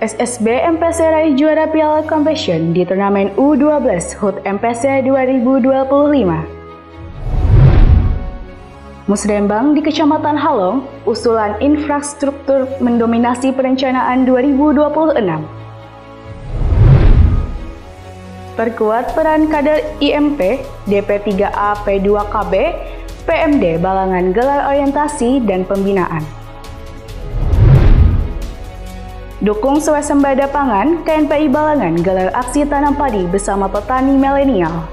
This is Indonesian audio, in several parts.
SSB MPC raih juara Piala Competition di turnamen U12 HUT MPC 2025. Musrembang di Kecamatan Halong, usulan infrastruktur mendominasi perencanaan 2026. Perkuat peran kader IMP, DP3A P2KB, PMD Balangan gelar orientasi dan pembinaan. Dukung swasembada pangan, KNPI Balangan gelar aksi tanam padi bersama petani milenial.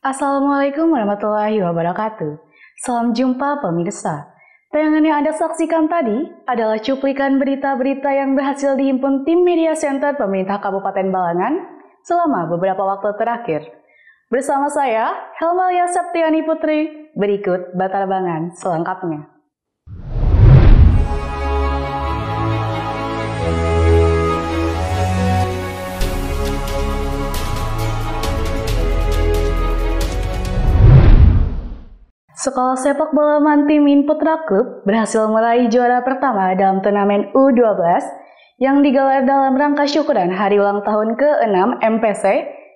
Assalamualaikum warahmatullahi wabarakatuh. Salam jumpa pemirsa. Tayangan yang Anda saksikan tadi adalah cuplikan berita-berita yang berhasil dihimpun tim Media Center Pemerintah Kabupaten Balangan selama beberapa waktu terakhir. Bersama saya, Helmalia Septiani Putri, berikut Batalbangan selengkapnya. Sekolah sepak bola Mantimin Putra Club berhasil meraih juara pertama dalam turnamen U12 yang digelar dalam rangka syukuran hari ulang tahun ke-6 MPC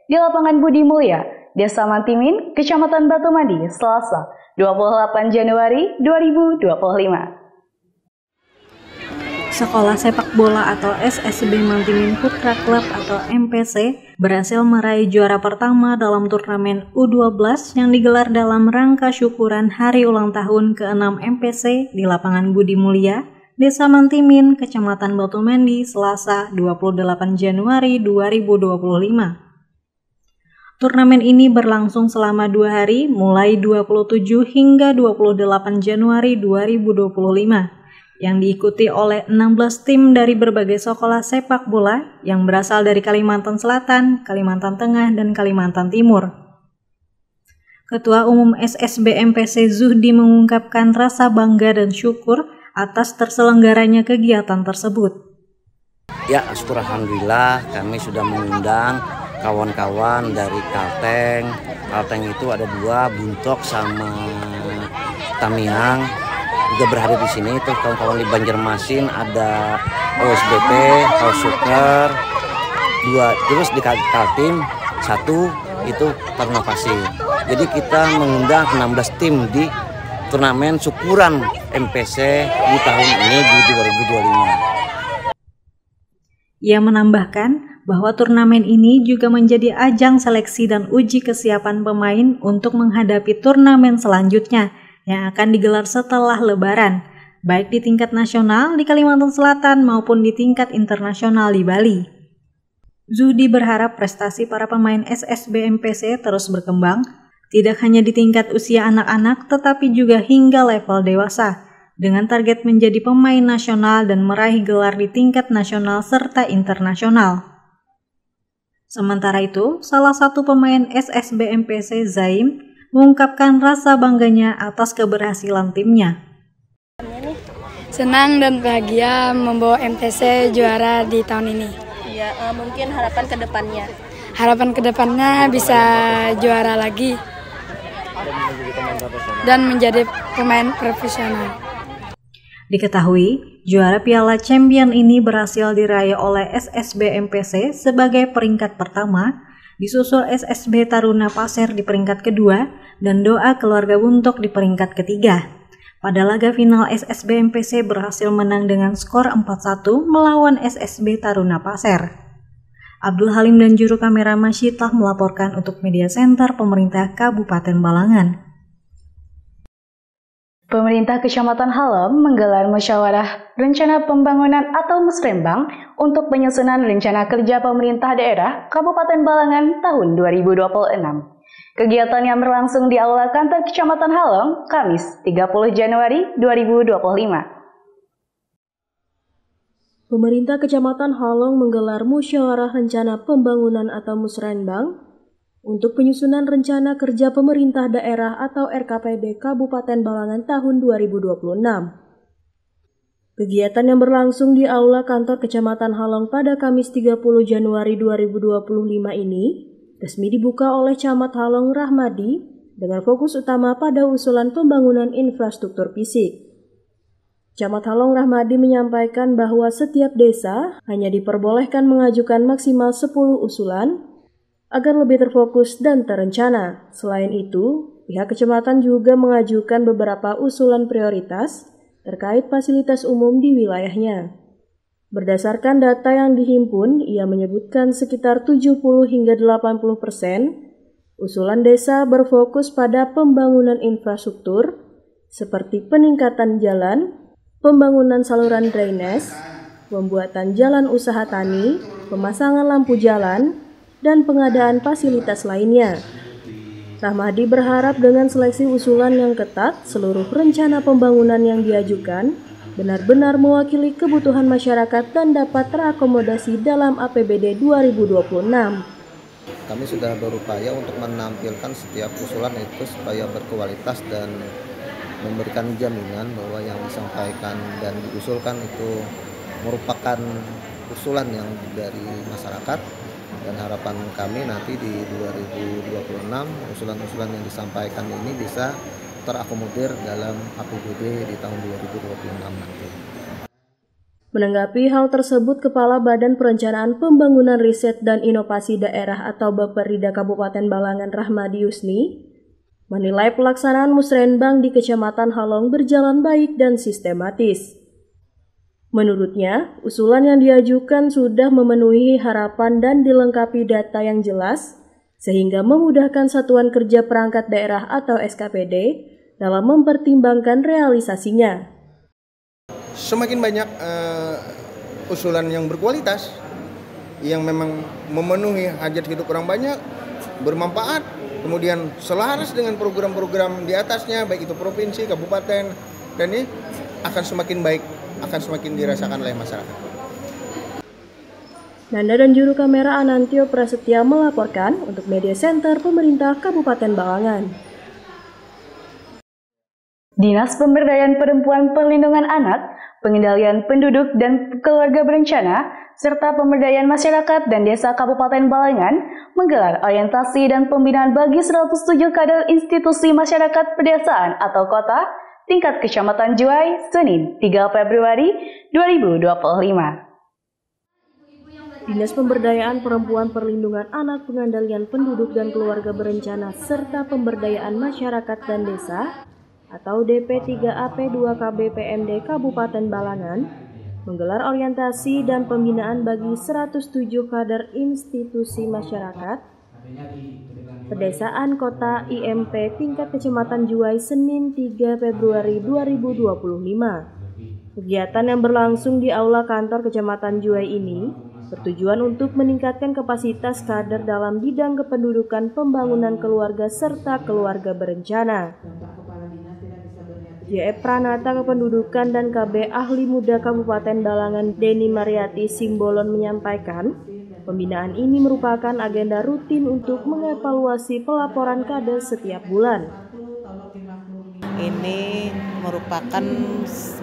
di lapangan Budi Mulya, Desa Mantimin, Kecamatan Batu Mandi, Selasa, 28 Januari 2025. Sekolah sepak bola atau SSB Mantimin Putra Club atau MPC berhasil meraih juara pertama dalam turnamen U12 yang digelar dalam rangka syukuran hari ulang tahun ke-6 MPC di lapangan Budi Mulya, Desa Mantimin, Kecamatan Batu Mandi, Selasa 28 Januari 2025. Turnamen ini berlangsung selama 2 hari mulai 27 hingga 28 Januari 2025. Yang diikuti oleh 16 tim dari berbagai sekolah sepak bola yang berasal dari Kalimantan Selatan, Kalimantan Tengah, dan Kalimantan Timur. Ketua Umum SSB MPC Zuhdi mengungkapkan rasa bangga dan syukur atas terselenggaranya kegiatan tersebut. Ya, syukur alhamdulillah kami sudah mengundang kawan-kawan dari Kalteng. Kalteng itu ada 2, Buntok sama Tamiang. Juga berhadir di sini, terus kawan-kawan di Banjarmasin ada OSBP, Hausuker, 2, terus di Kaltim 1 itu Taruna Pasir. Jadi kita mengundang 16 tim di turnamen syukuran MPC di tahun ini di 2025. Ia menambahkan bahwa turnamen ini juga menjadi ajang seleksi dan uji kesiapan pemain untuk menghadapi turnamen selanjutnya yang akan digelar setelah Lebaran, baik di tingkat nasional di Kalimantan Selatan maupun di tingkat internasional di Bali. Zuhdi berharap prestasi para pemain SSB MPC terus berkembang, tidak hanya di tingkat usia anak-anak tetapi juga hingga level dewasa, dengan target menjadi pemain nasional dan meraih gelar di tingkat nasional serta internasional. Sementara itu, salah satu pemain SSB MPC, Zaim, mengungkapkan rasa bangganya atas keberhasilan timnya. Senang dan bahagia membawa MPC juara di tahun ini. Ya, mungkin harapan ke depannya. Harapan ke depannya bisa juara lagi dan menjadi pemain profesional. Diketahui, juara Piala Champion ini berhasil diraih oleh SSB MPC sebagai peringkat pertama, disusul SSB Taruna Pasir di peringkat kedua, dan Doa Keluarga Buntok di peringkat ketiga. Pada laga final, SSB MPC berhasil menang dengan skor 4-1 melawan SSB Taruna Pasir. Abdul Halim dan juru kamera Masyitah melaporkan untuk Media Center Pemerintah Kabupaten Balangan. Pemerintah Kecamatan Halong menggelar musyawarah rencana pembangunan atau musrembang untuk penyusunan rencana kerja pemerintah daerah Kabupaten Balangan tahun 2026. Kegiatan yang berlangsung di Aula Kantor Kecamatan Halong, Kamis 30 Januari 2025. Pemerintah Kecamatan Halong menggelar musyawarah rencana pembangunan atau musrenbang untuk penyusunan rencana kerja pemerintah daerah atau RKPD Kabupaten Balangan tahun 2026. Kegiatan yang berlangsung di Aula Kantor Kecamatan Halong pada Kamis 30 Januari 2025 ini resmi dibuka oleh Camat Halong Rahmadi dengan fokus utama pada usulan pembangunan infrastruktur fisik. Camat Halong Rahmadi menyampaikan bahwa setiap desa hanya diperbolehkan mengajukan maksimal 10 usulan agar lebih terfokus dan terencana. Selain itu, pihak kecamatan juga mengajukan beberapa usulan prioritas terkait fasilitas umum di wilayahnya. Berdasarkan data yang dihimpun, ia menyebutkan sekitar 70 hingga 80% usulan desa berfokus pada pembangunan infrastruktur seperti peningkatan jalan, pembangunan saluran drainase, pembuatan jalan usaha tani, pemasangan lampu jalan, dan pengadaan fasilitas lainnya. Rahmadi berharap dengan seleksi usulan yang ketat, seluruh rencana pembangunan yang diajukan benar-benar mewakili kebutuhan masyarakat dan dapat terakomodasi dalam APBD 2026. Kami sudah berupaya untuk menampilkan setiap usulan itu supaya berkualitas dan memberikan jaminan bahwa yang disampaikan dan diusulkan itu merupakan usulan yang dari masyarakat, dan harapan kami nanti di 2026 usulan-usulan yang disampaikan ini bisa terakomodir dalam APBD di tahun 2026 nanti. Menanggapi hal tersebut, Kepala Badan Perencanaan Pembangunan Riset dan Inovasi Daerah atau Bapperida Kabupaten Balangan Rahmadi Yusni menilai pelaksanaan musrenbang di Kecamatan Halong berjalan baik dan sistematis. Menurutnya, usulan yang diajukan sudah memenuhi harapan dan dilengkapi data yang jelas, sehingga memudahkan Satuan Kerja Perangkat Daerah atau SKPD dalam mempertimbangkan realisasinya. Semakin banyak usulan yang berkualitas, yang memang memenuhi hajat hidup orang banyak, bermanfaat, kemudian selaras dengan program-program di atasnya, baik itu provinsi, kabupaten, dan ini akan semakin baik, akan semakin dirasakan oleh masyarakat. Nanda dan juru kamera Anantio Prasetya melaporkan untuk Media Center Pemerintah Kabupaten Balangan. Dinas Pemberdayaan Perempuan Perlindungan Anak, Pengendalian Penduduk dan Keluarga Berencana, serta Pemberdayaan Masyarakat dan Desa Kabupaten Balangan menggelar orientasi dan pembinaan bagi 107 kader institusi masyarakat pedesaan atau kota tingkat Kecamatan Juai, Senin 3 Februari 2025. Dinas Pemberdayaan Perempuan Perlindungan Anak, Pengendalian Penduduk dan Keluarga Berencana, serta Pemberdayaan Masyarakat dan Desa atau DP3AP2KB PMD Kabupaten Balangan menggelar orientasi dan pembinaan bagi 107 kader institusi masyarakat pedesaan kota IMP tingkat Kecamatan Juai Senin 3 Februari 2025. Kegiatan yang berlangsung di Aula Kantor Kecamatan Juai ini bertujuan untuk meningkatkan kapasitas kader dalam bidang kependudukan, pembangunan keluarga, serta keluarga berencana. JF Pranata Kependudukan dan KB Ahli Muda Kabupaten Balangan Deni Mariati Simbolon menyampaikan, pembinaan ini merupakan agenda rutin untuk mengevaluasi pelaporan kader setiap bulan. Ini merupakan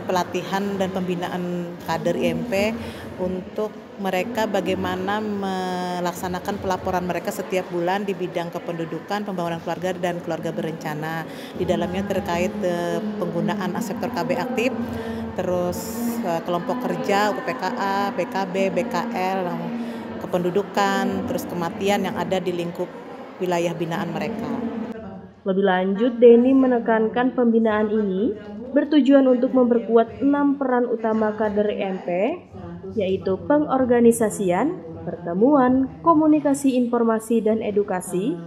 pelatihan dan pembinaan kader IMP untuk mereka bagaimana melaksanakan pelaporan mereka setiap bulan di bidang kependudukan, pembangunan keluarga, dan keluarga berencana. Di dalamnya terkait penggunaan sektor KB aktif, terus kelompok kerja, UPKA, BKB, BKL, kependudukan, terus kematian yang ada di lingkup wilayah binaan mereka. Lebih lanjut, Deni menekankan pembinaan ini bertujuan untuk memperkuat 6 peran utama kader IMP, yaitu pengorganisasian, pertemuan, komunikasi informasi dan edukasi,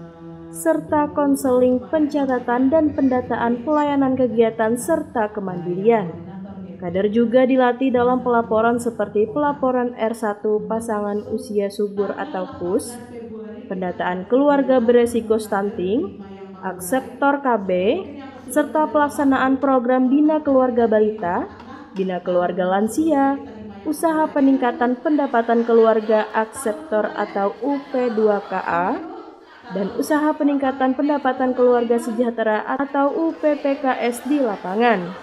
serta konseling, pencatatan dan pendataan pelayanan kegiatan serta kemandirian. Kader juga dilatih dalam pelaporan seperti pelaporan R1 pasangan usia subur atau PUS, pendataan keluarga beresiko stunting, akseptor KB, serta pelaksanaan program Bina Keluarga Balita, Bina Keluarga Lansia, usaha peningkatan pendapatan keluarga akseptor atau UP2KA, dan usaha peningkatan pendapatan keluarga sejahtera atau UPPKS di lapangan.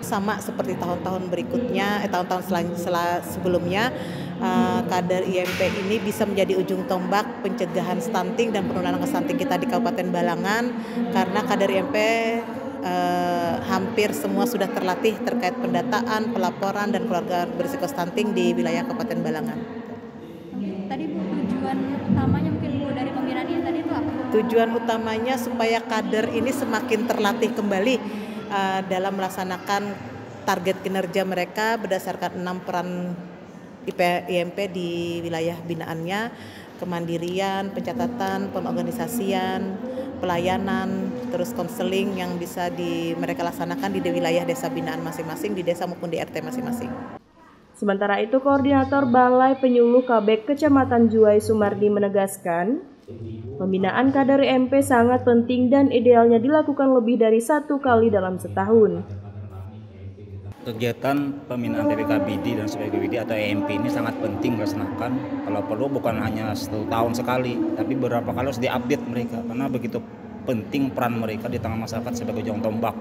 Sama seperti tahun-tahun berikutnya, tahun-tahun sebelumnya, kader IMP ini bisa menjadi ujung tombak pencegahan stunting dan penularan stunting kita di Kabupaten Balangan, karena kader IMP hampir semua sudah terlatih terkait pendataan, pelaporan, dan keluarga berisiko stunting di wilayah Kabupaten Balangan. Tadi Bu, tujuan utamanya mungkin Bu dari pembinaan ini tadi itu apa? Tujuan utamanya supaya kader ini semakin terlatih kembali dalam melaksanakan target kinerja mereka berdasarkan 6 peran IMP di wilayah binaannya, kemandirian, pencatatan, pengorganisasian, pelayanan, terus konseling yang bisa mereka laksanakan di wilayah desa binaan masing-masing, di desa maupun di RT masing-masing. Sementara itu, Koordinator Balai Penyuluh Kabek Kecamatan Juwai Sumardi menegaskan, pembinaan kader IMP sangat penting dan idealnya dilakukan lebih dari 1 kali dalam setahun. Kegiatan pembinaan TPKBD dan SPKBD atau IMP ini sangat penting dilaksanakan. Kalau perlu bukan hanya 1 tahun sekali, tapi beberapa kali harus diupdate mereka karena begitu penting peran mereka di tengah masyarakat sebagai ujung tombak.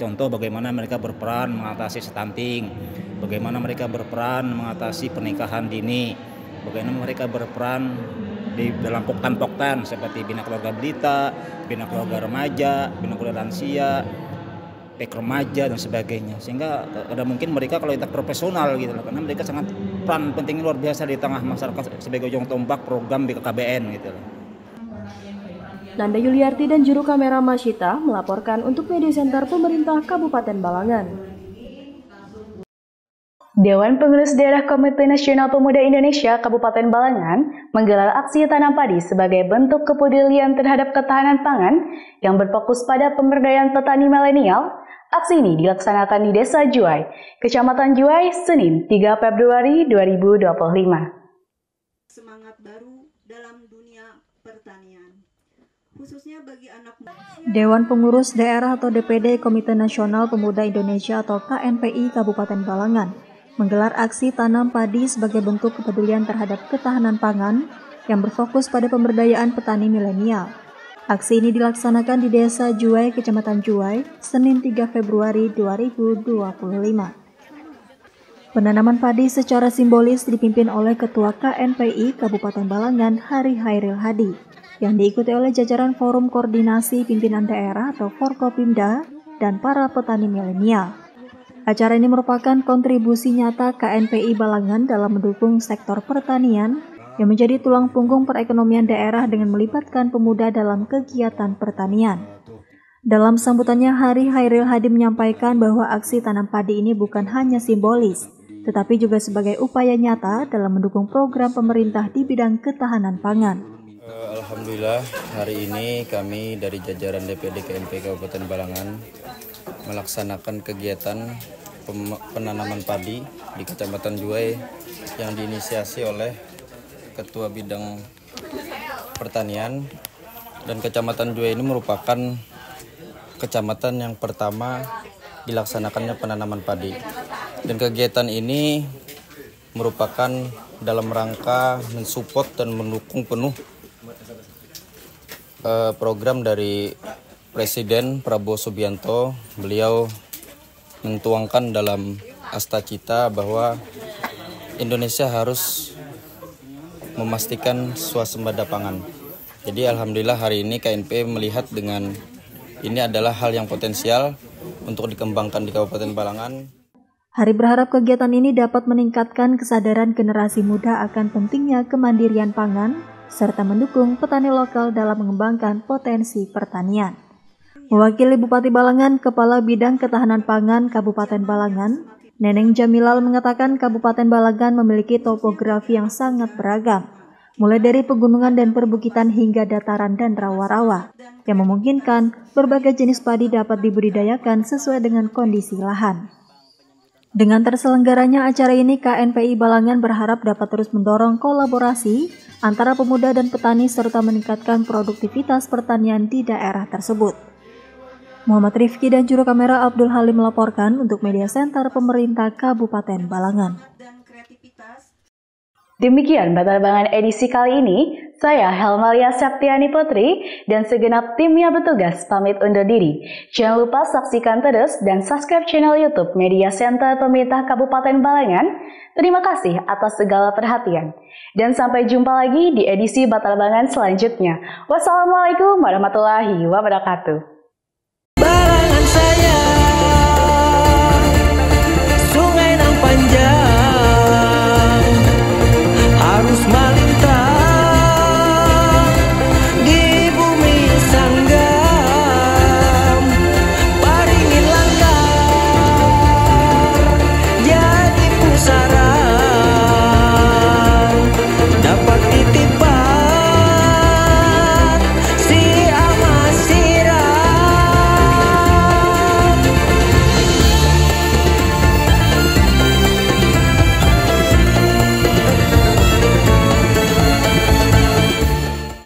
Contoh bagaimana mereka berperan mengatasi stunting, bagaimana mereka berperan mengatasi pernikahan dini, bagaimana mereka berperan di dalam poktan-poktan seperti bina keluarga balita, bina keluarga remaja, bina keluarga lansia, PK remaja dan sebagainya. Sehingga ada mungkin mereka kalau kita profesional gitu loh, karena mereka sangat peran penting luar biasa di tengah masyarakat sebagai ujung tombak program BKKBN gitu loh. Nanda Yuliarti dan juru kamera Masyita melaporkan untuk Media Center Pemerintah Kabupaten Balangan. Dewan Pengurus Daerah Komite Nasional Pemuda Indonesia Kabupaten Balangan menggelar aksi tanam padi sebagai bentuk kepedulian terhadap ketahanan pangan yang berfokus pada pemberdayaan petani milenial. Aksi ini dilaksanakan di Desa Juwai, Kecamatan Juwai, Senin 3 Februari 2025. Semangat baru dalam dunia pertanian, khususnya bagi anak muda. Dewan Pengurus Daerah atau DPD Komite Nasional Pemuda Indonesia atau KNPI Kabupaten Balangan menggelar aksi tanam padi sebagai bentuk kepedulian terhadap ketahanan pangan yang berfokus pada pemberdayaan petani milenial. Aksi ini dilaksanakan di Desa Juwai, Kecamatan Juwai, Senin 3 Februari 2025. Penanaman padi secara simbolis dipimpin oleh Ketua KNPI Kabupaten Balangan, Hari Hairil Hadi, yang diikuti oleh jajaran Forum Koordinasi Pimpinan Daerah atau Forkopimda dan para petani milenial. Acara ini merupakan kontribusi nyata KNPI Balangan dalam mendukung sektor pertanian yang menjadi tulang punggung perekonomian daerah dengan melibatkan pemuda dalam kegiatan pertanian. Dalam sambutannya, Hari Hairil Hadi menyampaikan bahwa aksi tanam padi ini bukan hanya simbolis, tetapi juga sebagai upaya nyata dalam mendukung program pemerintah di bidang ketahanan pangan. Alhamdulillah, hari ini kami dari jajaran DPD KNPI Kabupaten Balangan melaksanakan kegiatan penanaman padi di Kecamatan Juwai yang diinisiasi oleh Ketua Bidang Pertanian, dan Kecamatan Juwai ini merupakan kecamatan yang pertama dilaksanakannya penanaman padi. Dan kegiatan ini merupakan dalam rangka mensupport dan mendukung penuh program dari Presiden Prabowo Subianto. Beliau mentuangkan dalam Astacita bahwa Indonesia harus memastikan swasembada pangan. Jadi alhamdulillah hari ini KNP melihat dengan ini adalah hal yang potensial untuk dikembangkan di Kabupaten Balangan. Hari berharap kegiatan ini dapat meningkatkan kesadaran generasi muda akan pentingnya kemandirian pangan serta mendukung petani lokal dalam mengembangkan potensi pertanian. Mewakili Bupati Balangan, Kepala Bidang Ketahanan Pangan Kabupaten Balangan, Neneng Jamilal mengatakan Kabupaten Balangan memiliki topografi yang sangat beragam, mulai dari pegunungan dan perbukitan hingga dataran dan rawa-rawa, yang memungkinkan berbagai jenis padi dapat dibudidayakan sesuai dengan kondisi lahan. Dengan terselenggaranya acara ini, KNPI Balangan berharap dapat terus mendorong kolaborasi antara pemuda dan petani serta meningkatkan produktivitas pertanian di daerah tersebut. Muhammad Rifki dan juru kamera Abdul Halim melaporkan untuk Media Center Pemerintah Kabupaten Balangan. Demikian Batalbangan edisi kali ini. Saya Helmalia Septiani Putri dan segenap tim yang bertugas pamit undur diri. Jangan lupa saksikan terus dan subscribe channel YouTube Media Center Pemerintah Kabupaten Balangan. Terima kasih atas segala perhatian. Dan sampai jumpa lagi di edisi Batalbangan selanjutnya. Wassalamualaikum warahmatullahi wabarakatuh.